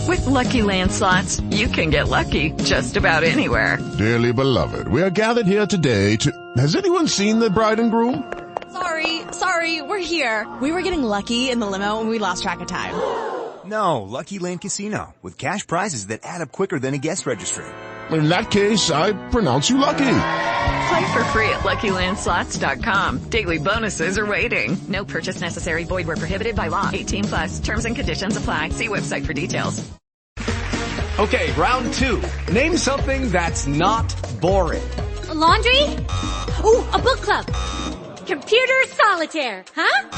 With Lucky Land Slots, you can get lucky just about anywhere. Dearly beloved, we are gathered here today to... Has anyone seen the bride and groom? Sorry, we're here. We were getting lucky in the limo and we lost track of time. No, Lucky Land Casino, with cash prizes that add up quicker than a guest registry. In that case, I pronounce you lucky. Play for free at LuckyLandSlots.com. Daily bonuses are waiting. No purchase necessary. Void where prohibited by law. 18+. Terms and conditions apply. See website for details. Okay, round two. Name something that's not boring. A laundry? Ooh, a book club. Computer solitaire, huh?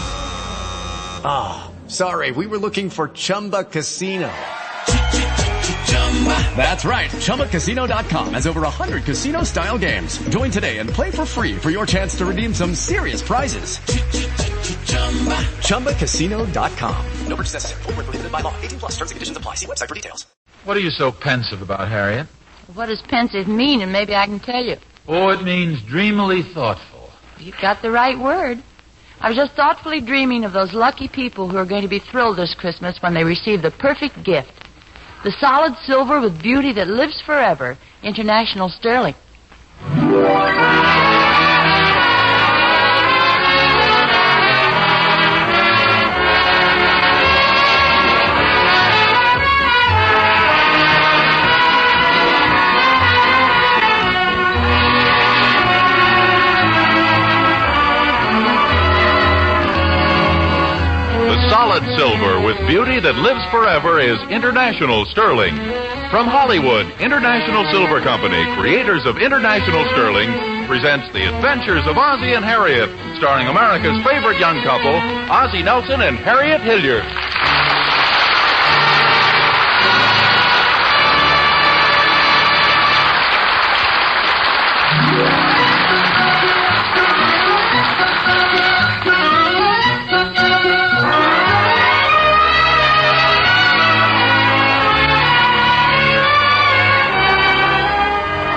Ah, sorry, we were looking for Chumba Casino. That's right, ChumbaCasino.com has over 100 casino-style games. Join today and play for free for your chance to redeem some serious prizes. ChumbaCasino.com. No purchase necessary. Void where prohibited by law. 18+. Terms and conditions apply. See website for details. What are you so pensive about, Harriet? What does pensive mean? And maybe I can tell you. Oh, it means dreamily thoughtful. You've got the right word. I was just thoughtfully dreaming of those lucky people who are going to be thrilled this Christmas when they receive the perfect gift. The solid silver with beauty that lives forever. International Sterling. Solid silver with beauty that lives forever is International Sterling. From Hollywood, International Silver Company, creators of International Sterling, presents The Adventures of Ozzie and Harriet, starring America's favorite young couple, Ozzie Nelson and Harriet Hilliard.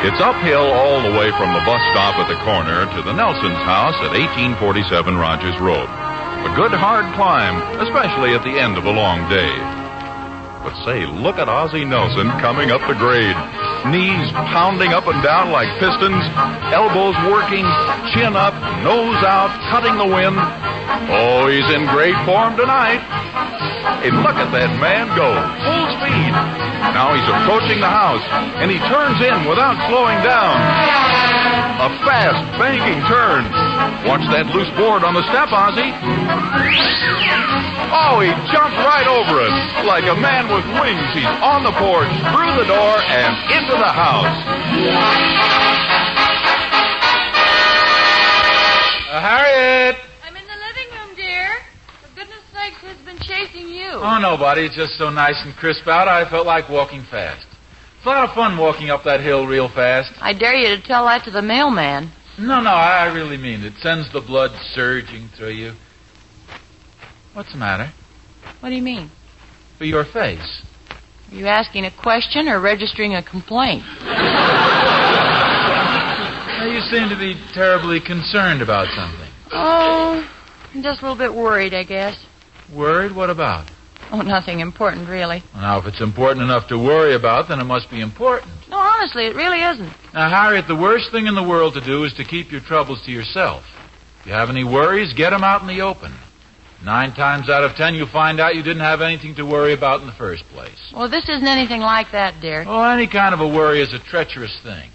It's uphill all the way from the bus stop at the corner to the Nelson's house at 1847 Rogers Road. A good hard climb, especially at the end of a long day. But say, look at Ozzie Nelson coming up the grade. Knees pounding up and down like pistons, elbows working, chin up, nose out, cutting the wind. Oh, he's in great form tonight. Hey, look at that man go, full speed. Now he's approaching the house, and he turns in without slowing down. A fast, banking turn. Watch that loose board on the step, Ozzie. Oh, he jumped right over it. Like a man with wings, he's on the porch, through the door, and into the house. Harriet! I'm in the living room, dear. For goodness sakes, who's been chasing you? Oh, nobody. It's just so nice and crisp out, I felt like walking fast. It's a lot of fun walking up that hill real fast. I dare you to tell that to the mailman. No, I really mean it. It sends the blood surging through you. What's the matter? What do you mean? For your face. Are you asking a question or registering a complaint? Now, you seem to be terribly concerned about something. Oh, I'm just a little bit worried, I guess. Worried? What about? Oh, nothing important, really. Now, if it's important enough to worry about, then it must be important. No, honestly, it really isn't. Now, Harriet, the worst thing in the world to do is to keep your troubles to yourself. If you have any worries, get them out in the open. 9 times out of 10, you'll find out you didn't have anything to worry about in the first place. Well, this isn't anything like that, dear. Oh, any kind of a worry is a treacherous thing.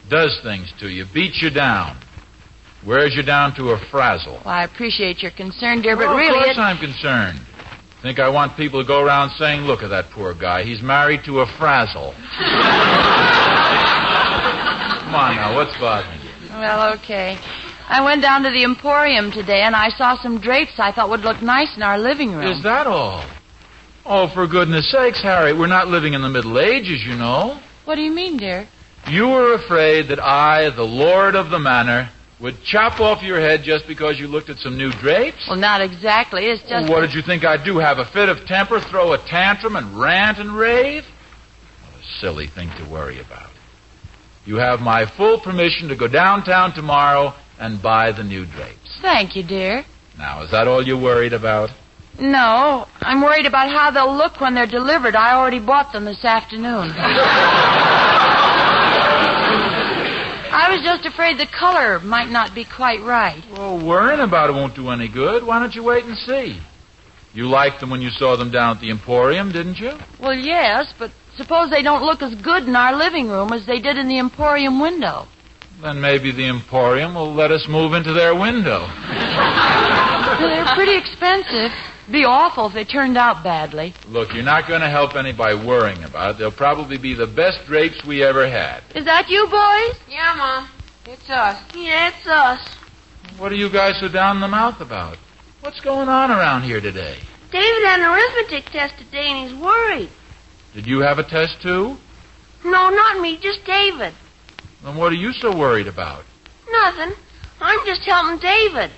Does things to you, beats you down, wears you down to a frazzle. Well, I appreciate your concern, dear, but Of really... course I'm concerned. Think I want people to go around saying, look at that poor guy, he's married to a frazzle. Come on now, what's bothering you? Well, okay. I went down to the Emporium today, and I saw some drapes I thought would look nice in our living room. Is that all? Oh, for goodness sakes, Harry, we're not living in the Middle Ages, you know. What do you mean, dear? You were afraid that I, the lord of the manor, would chop off your head just because you looked at some new drapes? Well, not exactly. It's just... What did you think I'd do, have a fit of temper, throw a tantrum, and rant and rave? What a silly thing to worry about. You have my full permission to go downtown tomorrow and buy the new drapes. Thank you, dear. Now, is that all you're worried about? No, I'm worried about how they'll look when they're delivered. I already bought them this afternoon. I was just afraid the color might not be quite right. Well, worrying about it won't do any good. Why don't you wait and see? You liked them when you saw them down at the Emporium, didn't you? Well, yes, but suppose they don't look as good in our living room as they did in the Emporium window. Then maybe the Emporium will let us move into their window. They're pretty expensive. It'd be awful if they turned out badly. Look, you're not going to help any by worrying about it. They'll probably be the best drapes we ever had. Is that you, boys? Yeah, Mom. It's us. Yeah, it's us. What are you guys so down in the mouth about? What's going on around here today? David had an arithmetic test today, and he's worried. Did you have a test, too? No, not me, just David. Then what are you so worried about? Nothing. I'm just helping David.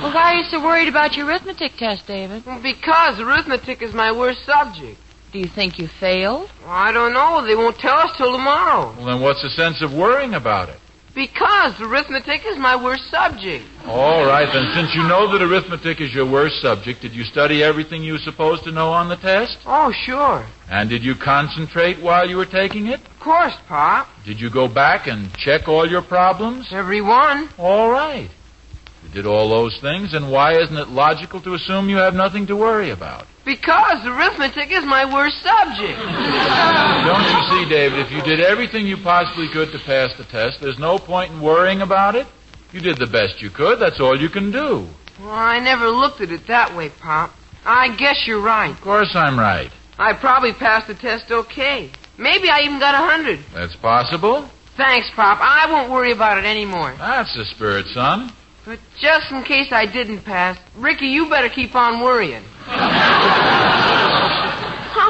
Well, why are you so worried about your arithmetic test, David? Well, because arithmetic is my worst subject. Do you think you failed? Well, I don't know. They won't tell us till tomorrow. Well, then what's the sense of worrying about it? Because arithmetic is my worst subject. All right, then, since you know that arithmetic is your worst subject, did you study everything you were supposed to know on the test? Oh, sure. And did you concentrate while you were taking it? Of course, Pop. Did you go back and check all your problems? Every one. All right. You did all those things, and why isn't it logical to assume you have nothing to worry about? Because arithmetic is my worst subject. Don't you see, David, if you did everything you possibly could to pass the test, there's no point in worrying about it. You did the best you could. That's all you can do. Well, I never looked at it that way, Pop. I guess you're right. Of course I'm right. I probably passed the test okay. Maybe I even got 100. That's possible. Thanks, Pop. I won't worry about it anymore. That's the spirit, son. But just in case I didn't pass, Ricky, you better keep on worrying.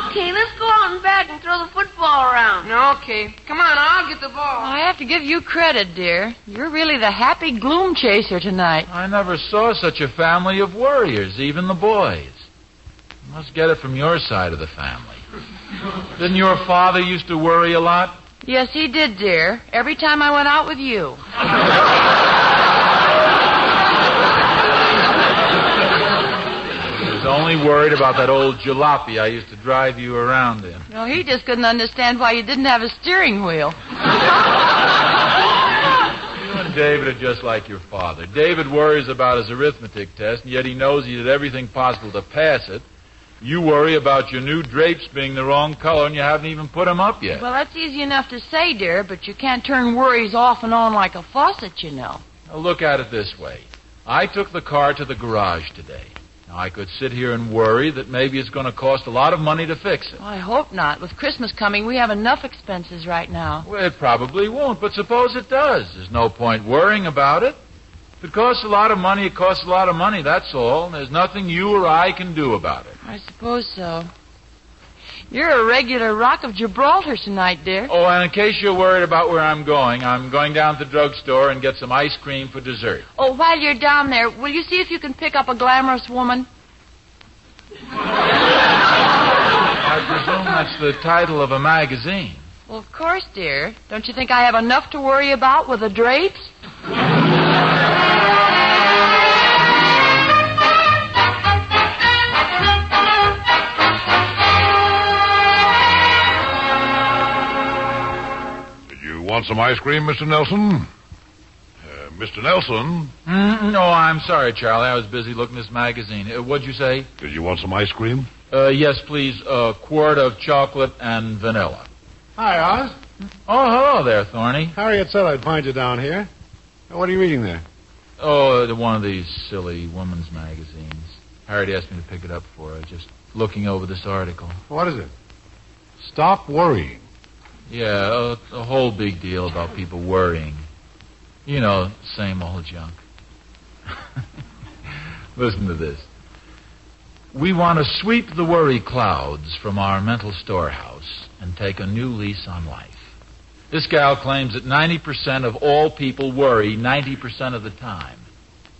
Okay, let's go out and back and throw the football around. Okay. Come on, I'll get the ball. I have to give you credit, dear. You're really the happy gloom chaser tonight. I never saw such a family of worriers, even the boys. You must get it from your side of the family. Didn't your father used to worry a lot? Yes, he did, dear. Every time I went out with you. He was only worried about that old jalopy I used to drive you around in. No, he just couldn't understand why you didn't have a steering wheel. You and David are just like your father. David worries about his arithmetic test, and yet he knows he did everything possible to pass it. You worry about your new drapes being the wrong color, and you haven't even put them up yet. Well, that's easy enough to say, dear, but you can't turn worries off and on like a faucet, you know. Now, look at it this way. I took the car to the garage today. Now, I could sit here and worry that maybe it's going to cost a lot of money to fix it. Well, I hope not. With Christmas coming, we have enough expenses right now. Well, it probably won't, but suppose it does. There's no point worrying about it. If it costs a lot of money, it costs a lot of money, that's all. And there's nothing you or I can do about it. I suppose so. You're a regular Rock of Gibraltar tonight, dear. Oh, and in case you're worried about where I'm going down to the drugstore and get some ice cream for dessert. Oh, while you're down there, will you see if you can pick up a glamorous woman? I presume that's the title of a magazine. Well, of course, dear. Don't you think I have enough to worry about with the drapes? Want some ice cream, Mr. Nelson? Mr. Nelson? No, I'm sorry, Charlie. I was busy looking at this magazine. What'd you say? Did you want some ice cream? Yes, please. A quart of chocolate and vanilla. Hi, Oz. Oh, hello there, Thorny. Harriet said I'd find you down here. What are you reading there? Oh, one of these silly women's magazines. Harriet asked me to pick it up for her. Just looking over this article. What is it? Stop worrying. Yeah, a whole big deal about people worrying. You know, same old junk. Listen to this. We want to sweep the worry clouds from our mental storehouse and take a new lease on life. This gal claims that 90% of all people worry 90% of the time.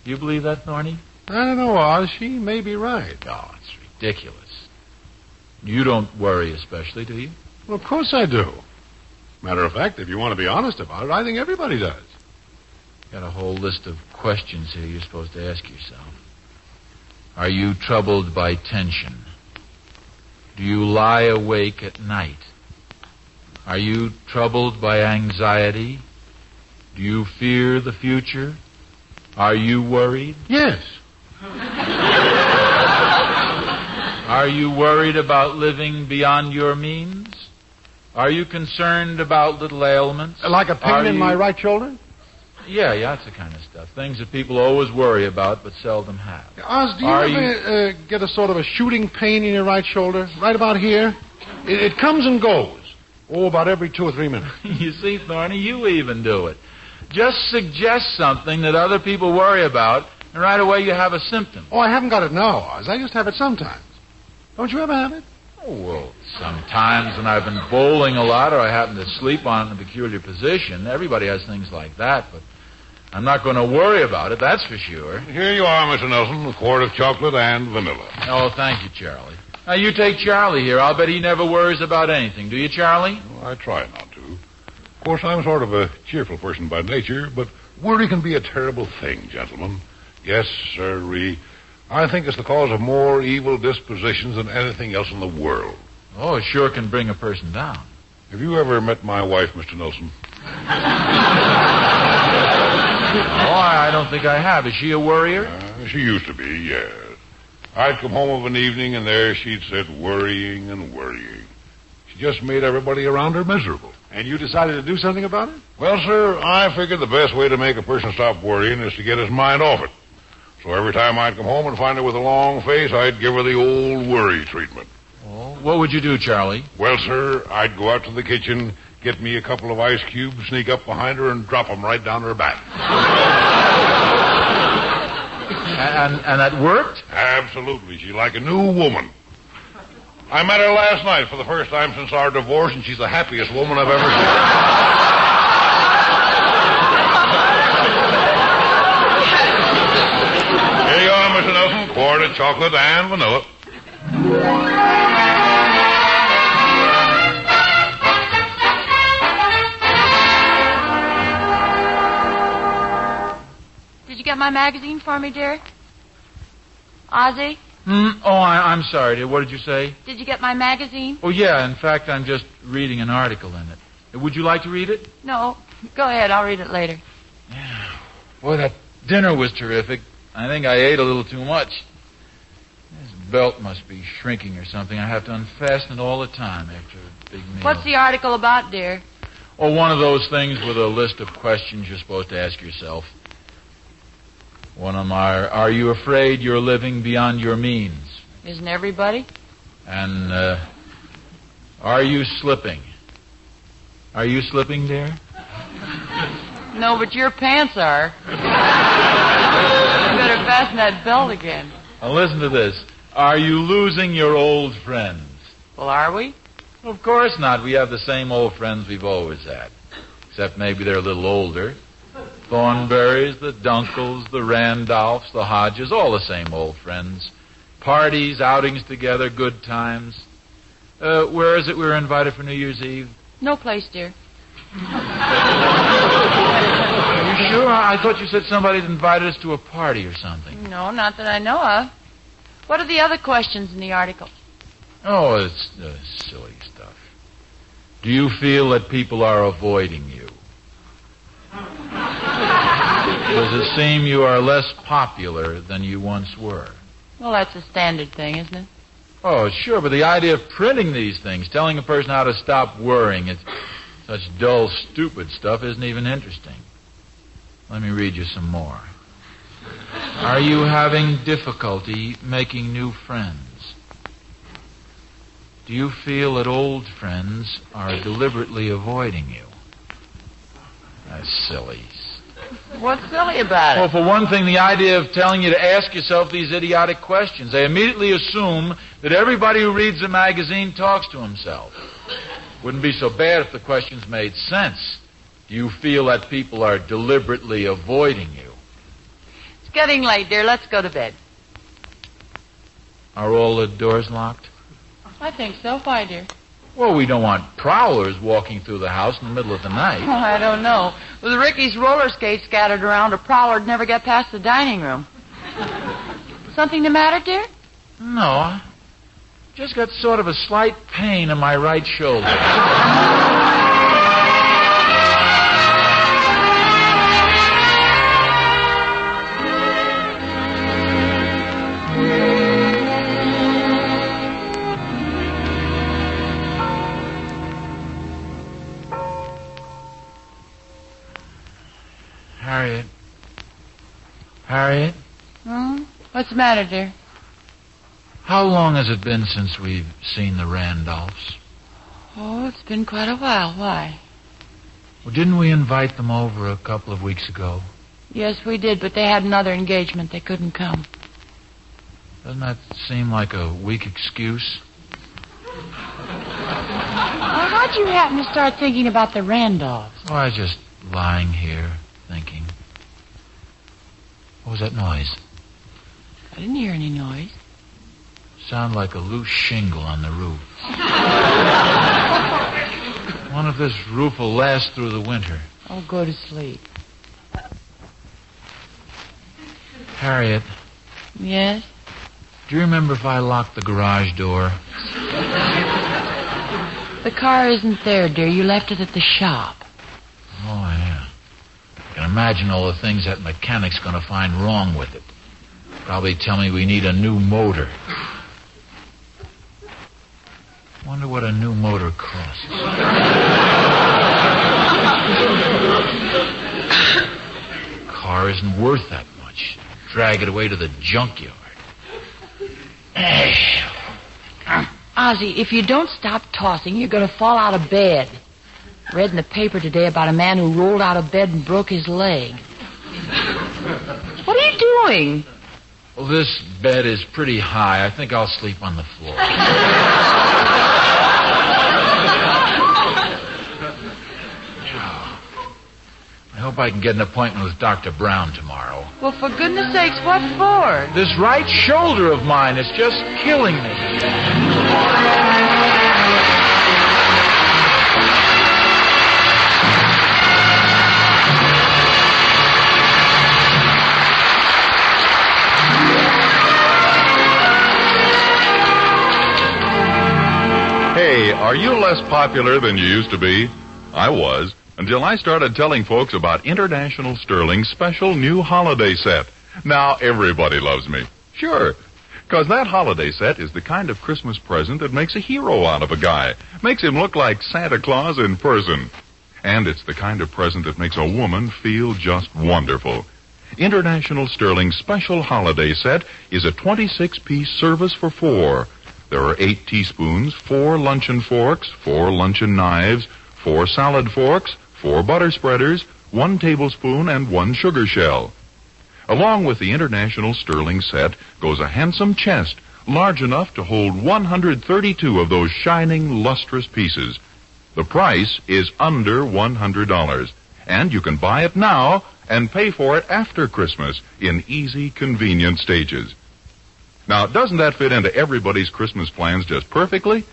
Do you believe that, Thorny? I don't know, Oz. She may be right. Oh, it's ridiculous. You don't worry especially, do you? Well, of course I do. Matter of fact, if you want to be honest about it, I think everybody does. Got a whole list of questions here you're supposed to ask yourself. Are you troubled by tension? Do you lie awake at night? Are you troubled by anxiety? Do you fear the future? Are you worried? Yes. Are you worried about living beyond your means? Are you concerned about little ailments? Like a pain in my right shoulder? Yeah, that's the kind of stuff. Things that people always worry about but seldom have. Oz, do you ever get a sort of a shooting pain in your right shoulder? Right about here? It comes and goes. Oh, about every 2 or 3 minutes. You see, Thorny, you even do it. Just suggest something that other people worry about, and right away you have a symptom. Oh, I haven't got it now, Oz. I just have it sometimes. Don't you ever have it? Oh, well, sometimes when I've been bowling a lot or I happen to sleep on it in a peculiar position, everybody has things like that, but I'm not going to worry about it, that's for sure. Here you are, Mr. Nelson, a quart of chocolate and vanilla. Oh, thank you, Charlie. Now, you take Charlie here. I'll bet he never worries about anything. Do you, Charlie? Well, I try not to. Of course, I'm sort of a cheerful person by nature, but worry can be a terrible thing, gentlemen. Yes, sirree. I think it's the cause of more evil dispositions than anything else in the world. Oh, it sure can bring a person down. Have you ever met my wife, Mr. Nelson? Oh, I don't think I have. Is she a worrier? She used to be, yes. I'd come home of an evening, and there she'd sit worrying and worrying. She just made everybody around her miserable. And you decided to do something about it? Well, sir, I figured the best way to make a person stop worrying is to get his mind off it. So every time I'd come home and find her with a long face, I'd give her the old worry treatment. Oh, what would you do, Charlie? Well, sir, I'd go out to the kitchen, get me a couple of ice cubes, sneak up behind her, and drop them right down her back. And that worked? Absolutely. She's like a new woman. I met her last night for the first time since our divorce, and she's the happiest woman I've ever seen. Here you are, Mr. Nelson. Quart of chocolate and vanilla. Did you get my magazine for me, dear? Ozzie? Oh, I'm sorry, dear. What did you say? Did you get my magazine? Oh, yeah. In fact, I'm just reading an article in it. Would you like to read it? No. Go ahead. I'll read it later. Boy, that dinner was terrific. I think I ate a little too much. This belt must be shrinking or something. I have to unfasten it all the time after a big meal. What's the article about, dear? Oh, one of those things with a list of questions you're supposed to ask yourself. One of them are you afraid you're living beyond your means? Isn't everybody? And, are you slipping? Are you slipping, dear? No, but your pants are. You better fasten that belt again. Now listen to this. Are you losing your old friends? Well, are we? Of course not. We have the same old friends we've always had. Except maybe they're a little older. Thornberrys, the Dunkles, the Randolphs, the Hodges, all the same old friends. Parties, outings together, good times. Where is it we were invited for New Year's Eve? No place, dear. Are you sure? I thought you said somebody had invited us to a party or something. No, not that I know of. What are the other questions in the article? Oh, it's silly stuff. Do you feel that people are avoiding you? Does it seem you are less popular than you once were? Well, that's a standard thing, isn't it? Oh, sure, but the idea of printing these things, telling a person how to stop worrying, it's such dull, stupid stuff isn't even interesting. Let me read you some more. Are you having difficulty making new friends? Do you feel that old friends are deliberately avoiding you? That's silly. What's silly about it? Well, for one thing, the idea of telling you to ask yourself these idiotic questions. They immediately assume that everybody who reads a magazine talks to himself. Wouldn't be so bad if the questions made sense. Do you feel that people are deliberately avoiding you? It's getting late, dear. Let's go to bed. Are all the doors locked? I think so. Why, dear? Well, we don't want prowlers walking through the house in the middle of the night. Oh, I don't know. With Ricky's roller skates scattered around, a prowler'd never get past the dining room. Something the matter, dear? No. Just got sort of a slight pain in my right shoulder. Harriet? Harriet? What's the matter, dear? How long has it been since we've seen the Randolphs? Oh, it's been quite a while. Why? Well, didn't we invite them over a couple of weeks ago? Yes, we did, but they had another engagement. They couldn't come. Doesn't that seem like a weak excuse? Well, how'd you happen to start thinking about the Randolphs? Oh, I was just lying here, thinking. What was that noise? I didn't hear any noise. Sounded like a loose shingle on the roof. Wonder if this roof will last through the winter. Oh, go to sleep. Harriet. Yes? Do you remember if I locked the garage door? The car isn't there, dear. You left it at the shop. Oh, yeah. I can imagine all the things that mechanic's going to find wrong with it. Probably tell me we need a new motor. Wonder what a new motor costs. Car isn't worth that much. Drag it away to the junkyard. Ozzie, if you don't stop tossing, you're going to fall out of bed. Read in the paper today about a man who rolled out of bed and broke his leg. What are you doing? Well, this bed is pretty high. I think I'll sleep on the floor. I hope I can get an appointment with Dr. Brown tomorrow. Well, for goodness sakes, what for? This right shoulder of mine is just killing me. Hey, are you less popular than you used to be? I was, until I started telling folks about International Sterling's special new holiday set. Now everybody loves me. Sure. Because that holiday set is the kind of Christmas present that makes a hero out of a guy. Makes him look like Santa Claus in person. And it's the kind of present that makes a woman feel just wonderful. International Sterling's special holiday set is a 26-piece service for 4. There are 8 teaspoons, 4 luncheon forks, 4 luncheon knives, 4 salad forks, 4 butter spreaders, 1 tablespoon, and 1 sugar shell. Along with the International Sterling set goes a handsome chest, large enough to hold 132 of those shining, lustrous pieces. The price is under $100, and you can buy it now and pay for it after Christmas in easy, convenient stages. Now, doesn't that fit into everybody's Christmas plans just perfectly?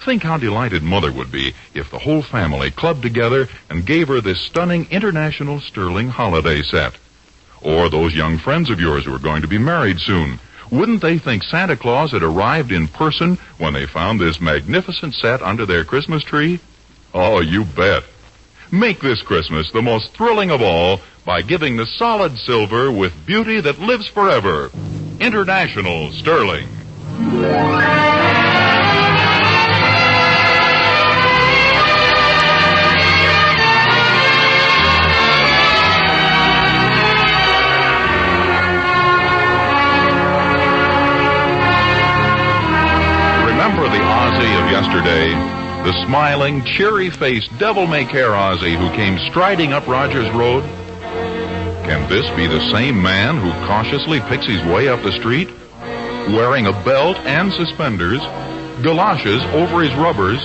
Think how delighted Mother would be if the whole family clubbed together and gave her this stunning International Sterling holiday set. Or those young friends of yours who are going to be married soon. Wouldn't they think Santa Claus had arrived in person when they found this magnificent set under their Christmas tree? Oh, you bet. Make this Christmas the most thrilling of all by giving the solid silver with beauty that lives forever. International Sterling. Remember the Ozzie of yesterday? The smiling, cheery-faced, devil-may-care Ozzie who came striding up Rogers Road? Can this be the same man who cautiously picks his way up the street, wearing a belt and suspenders, galoshes over his rubbers,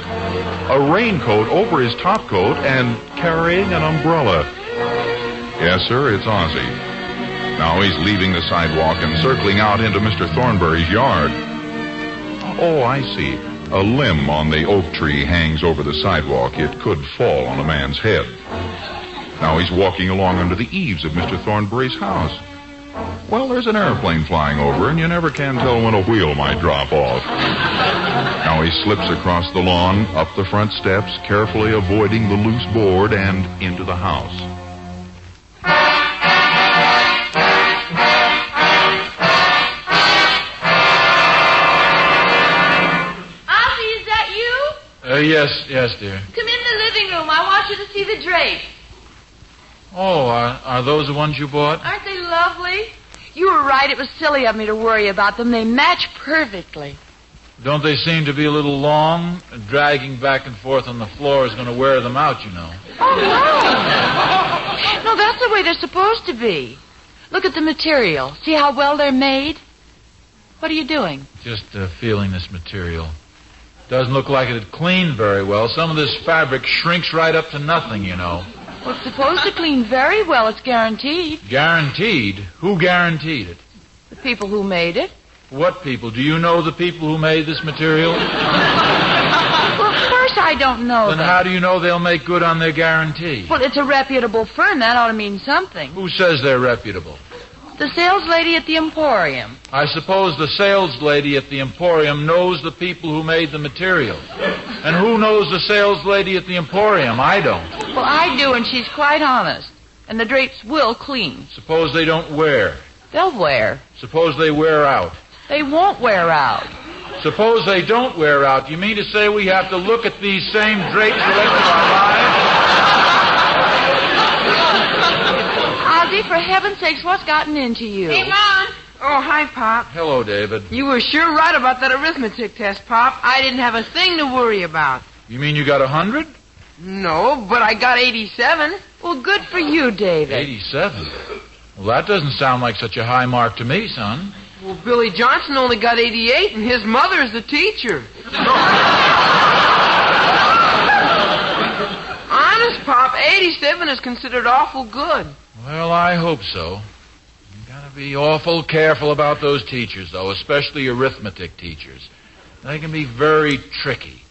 a raincoat over his topcoat, and carrying an umbrella? Yes, sir, it's Ozzie. Now he's leaving the sidewalk and circling out into Mr. Thornberry's yard. Oh, I see. A limb on the oak tree hangs over the sidewalk. It could fall on a man's head. Now he's walking along under the eaves of Mr. Thornberry's house. Well, there's an airplane flying over, and you never can tell when a wheel might drop off. Now he slips across the lawn, up the front steps, carefully avoiding the loose board, and into the house. Ozzie, is that you? Yes, dear. Come in the living room. I want you to see the drapes. Oh, are those the ones you bought? Aren't they lovely? You were right. It was silly of me to worry about them. They match perfectly. Don't they seem to be a little long? Dragging back and forth on the floor is going to wear them out, you know. Oh, no. No, that's the way they're supposed to be. Look at the material. See how well they're made? What are you doing? Just feeling this material. Doesn't look like it'd clean very well. Some of this fabric shrinks right up to nothing, you know. Well, it's supposed to clean very well. It's guaranteed. Guaranteed? Who guaranteed it? The people who made it. What people? Do you know the people who made this material? Well, of course I don't know them. Then how do you know they'll make good on their guarantee? Well, it's a reputable firm. That ought to mean something. Who says they're reputable? The sales lady at the Emporium. I suppose the sales lady at the Emporium knows the people who made the material. And who knows the sales lady at the Emporium? I don't. Well, I do, and she's quite honest. And the drapes will clean. Suppose they don't wear. They'll wear. Suppose they wear out. They won't wear out. Suppose they don't wear out. You mean to say we have to look at these same drapes the rest of our lives? Ozzie, for heaven's sakes, what's gotten into you? Hey, Mom. Oh, hi, Pop. Hello, David. You were sure right about that arithmetic test, Pop. I didn't have a thing to worry about. You mean you got 100? No, but I got 87. Well, good for you, David. 87? Well, that doesn't sound like such a high mark to me, son. Well, Billy Johnson only got 88, and his mother's the teacher. Honest, Pop, 87 is considered awful good. Well, I hope so. You gotta be awful careful about those teachers, though, especially arithmetic teachers. They can be very tricky.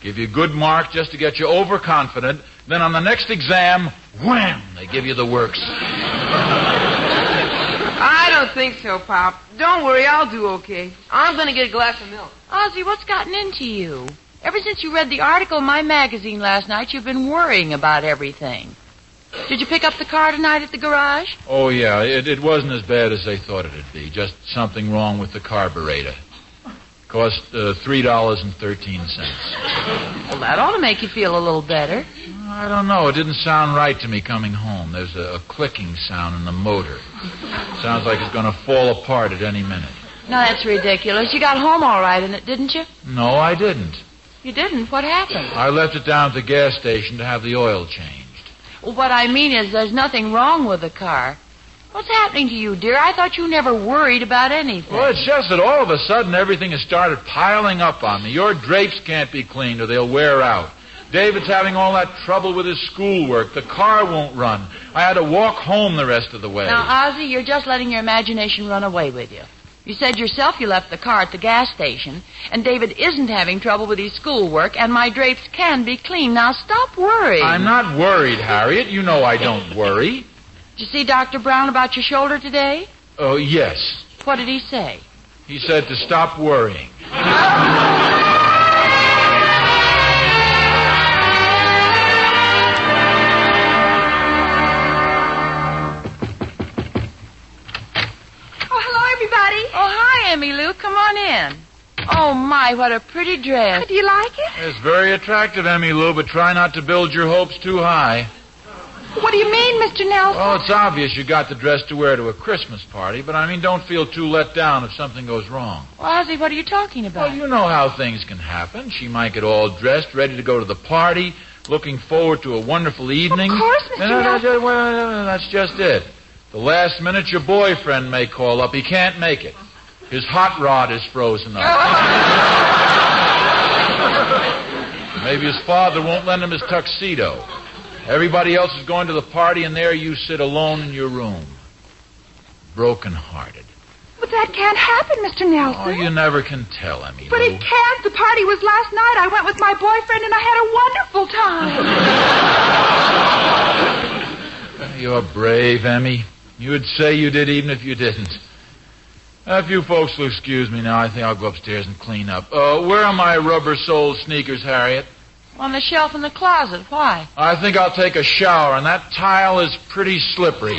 Give you a good mark just to get you overconfident, then on the next exam, wham, they give you the works. I don't think so, Pop. Don't worry, I'll do okay. I'm going to get a glass of milk. Ozzie, what's gotten into you? Ever since you read the article in my magazine last night, you've been worrying about everything. Did you pick up the car tonight at the garage? Oh, yeah. It wasn't as bad as they thought it'd be. Just something wrong with the carburetor. Cost $3.13. Well, that ought to make you feel a little better. I don't know. It didn't sound right to me coming home. There's a clicking sound in the motor. Sounds like it's going to fall apart at any minute. No, that's ridiculous. You got home all right in it, didn't you? No, I didn't. You didn't? What happened? I left it down at the gas station to have the oil changed. Well, what I mean is there's nothing wrong with the car. What's happening to you, dear? I thought you never worried about anything. Well, it's just that all of a sudden everything has started piling up on me. Your drapes can't be cleaned or they'll wear out. David's having all that trouble with his schoolwork. The car won't run. I had to walk home the rest of the way. Now, Ozzie, you're just letting your imagination run away with you. You said yourself you left the car at the gas station, and David isn't having trouble with his schoolwork, and my drapes can be cleaned. Now, stop worrying. I'm not worried, Harriet. You know I don't worry. Did you see Dr. Brown about your shoulder today? Oh, yes. What did he say? He said to stop worrying. Oh, hi, Emmy Lou. Come on in. Oh, my, what a pretty dress. Do you like it? It's very attractive, Emmy Lou, but try not to build your hopes too high. What do you mean, Mr. Nelson? Well, it's obvious you got the dress to wear to a Christmas party, but I mean, don't feel too let down if something goes wrong. Well, Ozzie, what are you talking about? Well, you know how things can happen. She might get all dressed, ready to go to the party, looking forward to a wonderful evening. Of course, Mr. Nelson. Well, that's just it. The last minute, your boyfriend may call up. He can't make it. His hot rod is frozen up. Maybe his father won't lend him his tuxedo. Everybody else is going to the party, and there you sit alone in your room. Broken-hearted. But that can't happen, Mr. Nelson. Oh, you never can tell, Emmy But Lou. it can't. The party was last night. I went with my boyfriend, and I had a wonderful time. You're brave, Emmy. You would say you did even if you didn't. If you folks will excuse me now, I think I'll go upstairs and clean up. Where are my rubber-soled sneakers, Harriet? On the shelf in the closet. Why? I think I'll take a shower, and that tile is pretty slippery.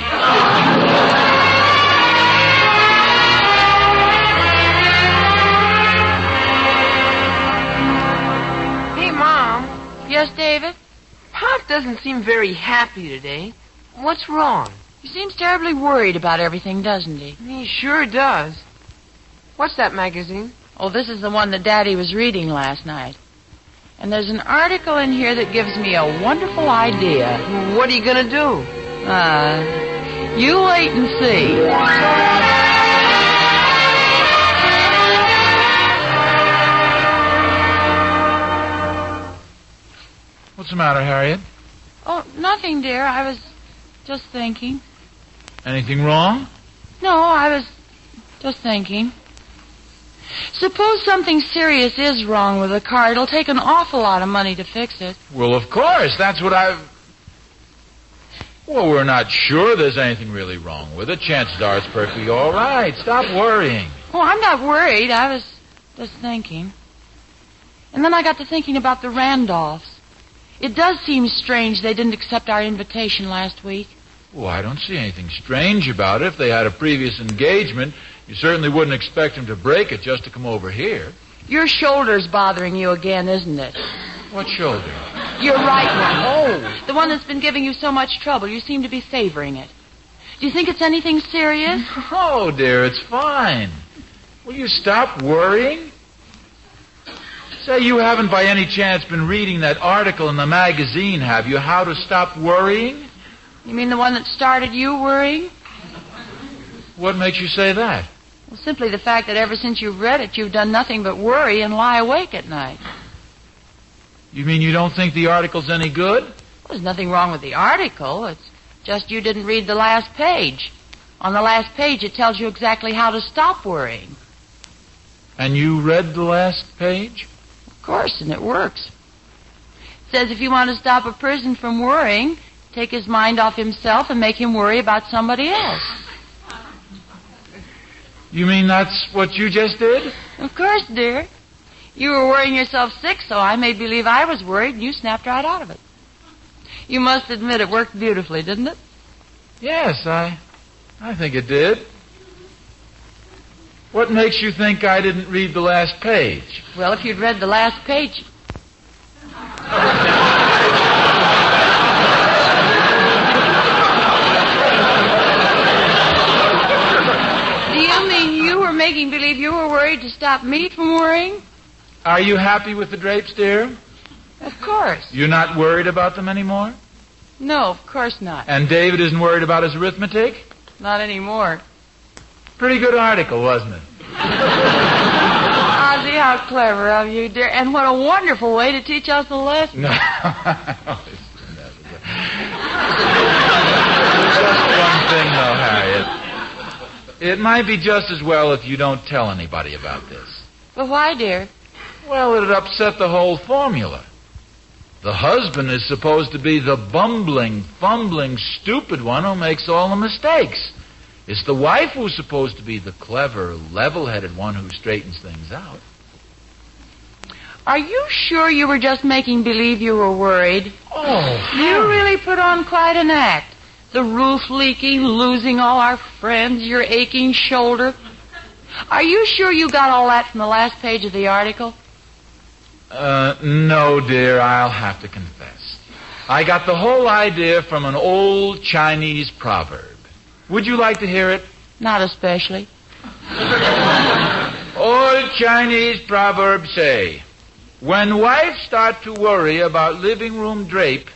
Hey, Mom. Yes, David? Pop doesn't seem very happy today. What's wrong? He seems terribly worried about everything, doesn't he? He sure does. What's that magazine? Oh, this is the one that Daddy was reading last night. And there's an article in here that gives me a wonderful idea. What are you going to do? You wait and see. What's the matter, Harriet? Oh, nothing, dear. I was just thinking. Anything wrong? No, I was just thinking. Suppose something serious is wrong with the car. It'll take an awful lot of money to fix it. Well, of course. That's what Well, we're not sure there's anything really wrong with it. Chances are it's perfectly all right. Stop worrying. Oh, I'm not worried. I was just thinking. And then I got to thinking about the Randolphs. It does seem strange they didn't accept our invitation last week. Well, I don't see anything strange about it. If they had a previous engagement, you certainly wouldn't expect them to break it just to come over here. Your shoulder's bothering you again, isn't it? What shoulder? Your right one. Oh. The one that's been giving you so much trouble. You seem to be favoring it. Do you think it's anything serious? Oh, dear, it's fine. Will you stop worrying? Say you haven't by any chance been reading that article in the magazine, have you? How to Stop Worrying? You mean the one that started you worrying? What makes you say that? Well, simply the fact that ever since you've read it, you've done nothing but worry and lie awake at night. You mean you don't think the article's any good? Well, there's nothing wrong with the article. It's just you didn't read the last page. On the last page, it tells you exactly how to stop worrying. And you read the last page? Of course, and it works. It says if you want to stop a person from worrying, take his mind off himself and make him worry about somebody else. You mean that's what you just did? Of course, dear. You were worrying yourself sick, so I made believe I was worried, and you snapped right out of it. You must admit it worked beautifully, didn't it? Yes, I think it did. What makes you think I didn't read the last page? Well, if you'd read the last page... Do you mean you were making believe you were worried to stop me from worrying? Are you happy with the drapes, dear? Of course. You're not worried about them anymore? No, of course not. And David isn't worried about his arithmetic? Not anymore. Pretty good article, wasn't it? Ozzie, how clever of you, dear. And what a wonderful way to teach us a lesson. No. Just one thing, though, Harriet. It might be just as well if you don't tell anybody about this. But why, dear? Well, it'd upset the whole formula. The husband is supposed to be the bumbling, fumbling, stupid one who makes all the mistakes. It's the wife who's supposed to be the clever, level-headed one who straightens things out. Are you sure you were just making believe you were worried? Oh, you really put on quite an act. The roof leaking, losing all our friends, your aching shoulder. Are you sure you got all that from the last page of the article? No, dear, I'll have to confess. I got the whole idea from an old Chinese proverb. Would you like to hear it? Not especially. Old Chinese proverbs say, when wife start to worry about living room drape,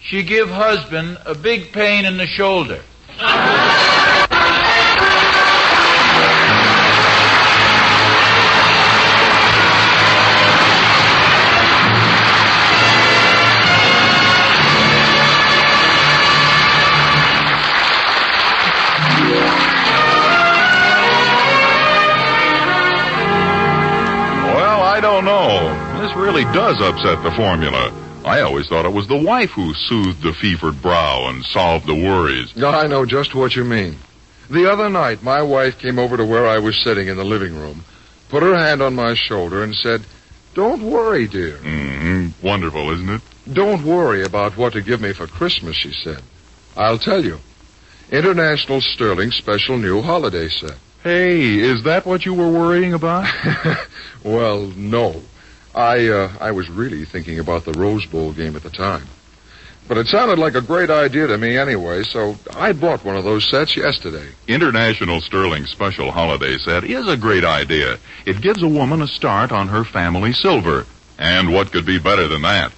she give husband a big pain in the shoulder. I don't know. This really does upset the formula. I always thought it was the wife who soothed the fevered brow and solved the worries. I know just what you mean. The other night, my wife came over to where I was sitting in the living room, put her hand on my shoulder, and said, "Don't worry, dear." Mm-hmm. Wonderful, isn't it? "Don't worry about what to give me for Christmas," she said. "I'll tell you. International Sterling Special New Holiday Set." Hey, is that what you were worrying about? Well, no. I was really thinking about the Rose Bowl game at the time. But it sounded like a great idea to me anyway, so I bought one of those sets yesterday. International Sterling Special Holiday Set is a great idea. It gives a woman a start on her family silver. And what could be better than that?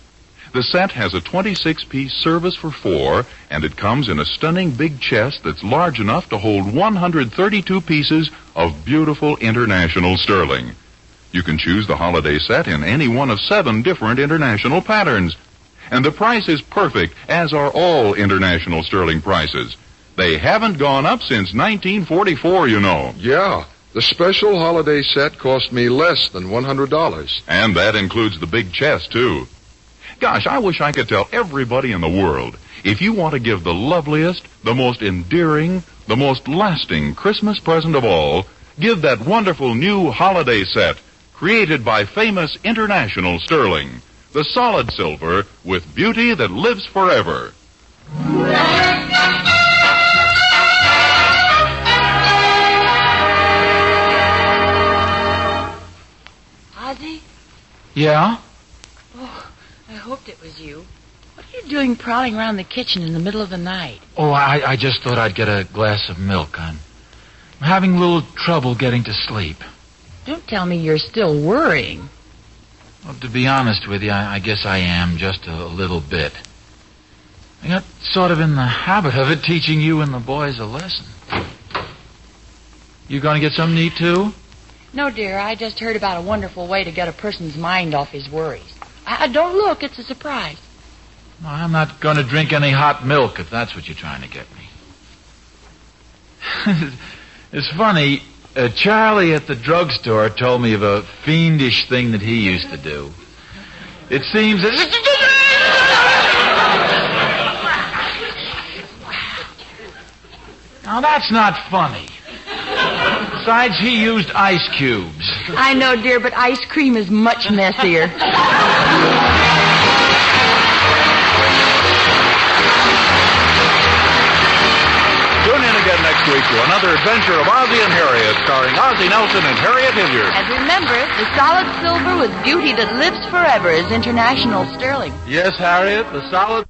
The set has a 26-piece service for 4, and it comes in a stunning big chest that's large enough to hold 132 pieces of beautiful international sterling. You can choose the holiday set in any one of 7 different international patterns. And the price is perfect, as are all international sterling prices. They haven't gone up since 1944, you know. Yeah, the special holiday set cost me less than $100. And that includes the big chest, too. Gosh, I wish I could tell everybody in the world, if you want to give the loveliest, the most endearing, the most lasting Christmas present of all, give that wonderful new holiday set created by famous international sterling, the solid silver with beauty that lives forever. Ozzie? Yeah? Oh, I hoped it was you. What are you doing prowling around the kitchen in the middle of the night? Oh, I just thought I'd get a glass of milk. I'm having a little trouble getting to sleep. Don't tell me you're still worrying. Well, to be honest with you, I guess I am, just a little bit. I got sort of in the habit of it, teaching you and the boys a lesson. You going to get something to eat, too? No, dear, I just heard about a wonderful way to get a person's mind off his worries. Don't look, it's a surprise. Well, I'm not going to drink any hot milk, if that's what you're trying to get me. It's funny. Charlie at the drugstore told me of a fiendish thing that he used to do. It seems that... Now, that's not funny. Besides, he used ice cubes. I know, dear, but ice cream is much messier. Tune in again next week to another adventure of Ozzie and Harriet, starring Ozzie Nelson and Harriet Hilliard. And remember, the solid silver with beauty that lives forever is international sterling. Yes, Harriet, the solid...